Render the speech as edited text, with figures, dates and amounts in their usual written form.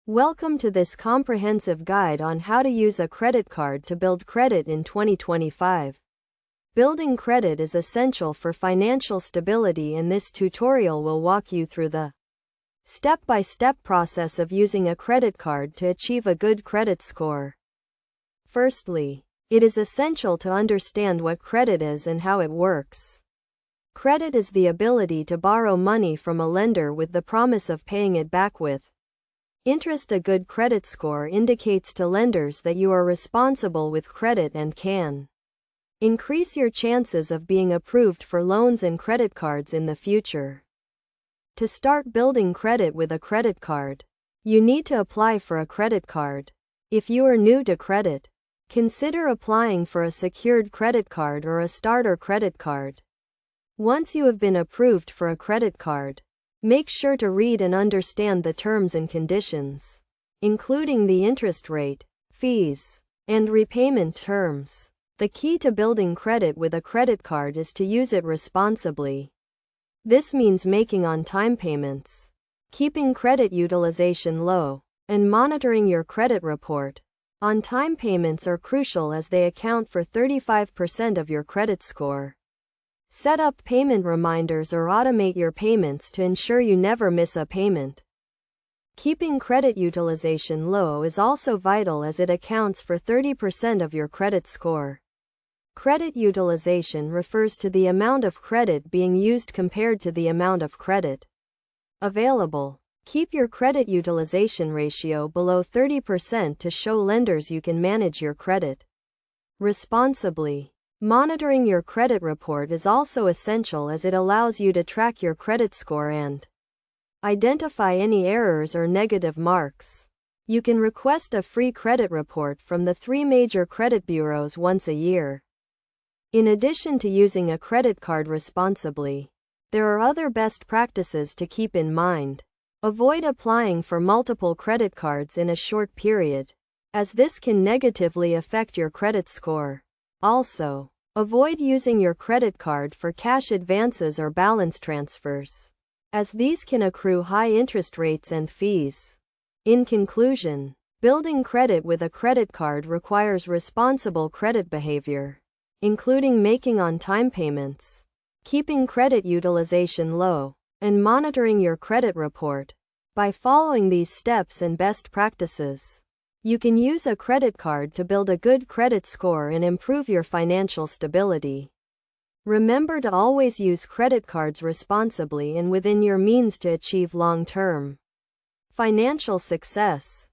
Welcome to this comprehensive guide on how to use a credit card to build credit in 2025. Building credit is essential for financial stability, and this tutorial will walk you through the step-by-step process of using a credit card to achieve a good credit score. Firstly, it is essential to understand what credit is and how it works. Credit is the ability to borrow money from a lender with the promise of paying it back with interest. A good credit score indicates to lenders that you are responsible with credit and can increase your chances of being approved for loans and credit cards in the future. To start building credit with a credit card, you need to apply for a credit card. If you are new to credit, consider applying for a secured credit card or a starter credit card. Once you have been approved for a credit card, make sure to read and understand the terms and conditions, including the interest rate, fees, and repayment terms. The key to building credit with a credit card is to use it responsibly. This means making on-time payments, keeping credit utilization low, and monitoring your credit report. On-time payments are crucial as they account for 35% of your credit score. Set up payment reminders or automate your payments to ensure you never miss a payment. Keeping credit utilization low is also vital as it accounts for 30% of your credit score. Credit utilization refers to the amount of credit being used compared to the amount of credit available. Keep your credit utilization ratio below 30% to show lenders you can manage your credit responsibly. Monitoring your credit report is also essential as it allows you to track your credit score and identify any errors or negative marks. You can request a free credit report from the 3 major credit bureaus once a year. In addition to using a credit card responsibly, there are other best practices to keep in mind. Avoid applying for multiple credit cards in a short period, as this can negatively affect your credit score. Also, avoid using your credit card for cash advances or balance transfers, as these can accrue high interest rates and fees. In conclusion, building credit with a credit card requires responsible credit behavior, including making on-time payments, keeping credit utilization low, and monitoring your credit report. By following these steps and best practices, you can use a credit card to build a good credit score and improve your financial stability. Remember to always use credit cards responsibly and within your means to achieve long-term financial success.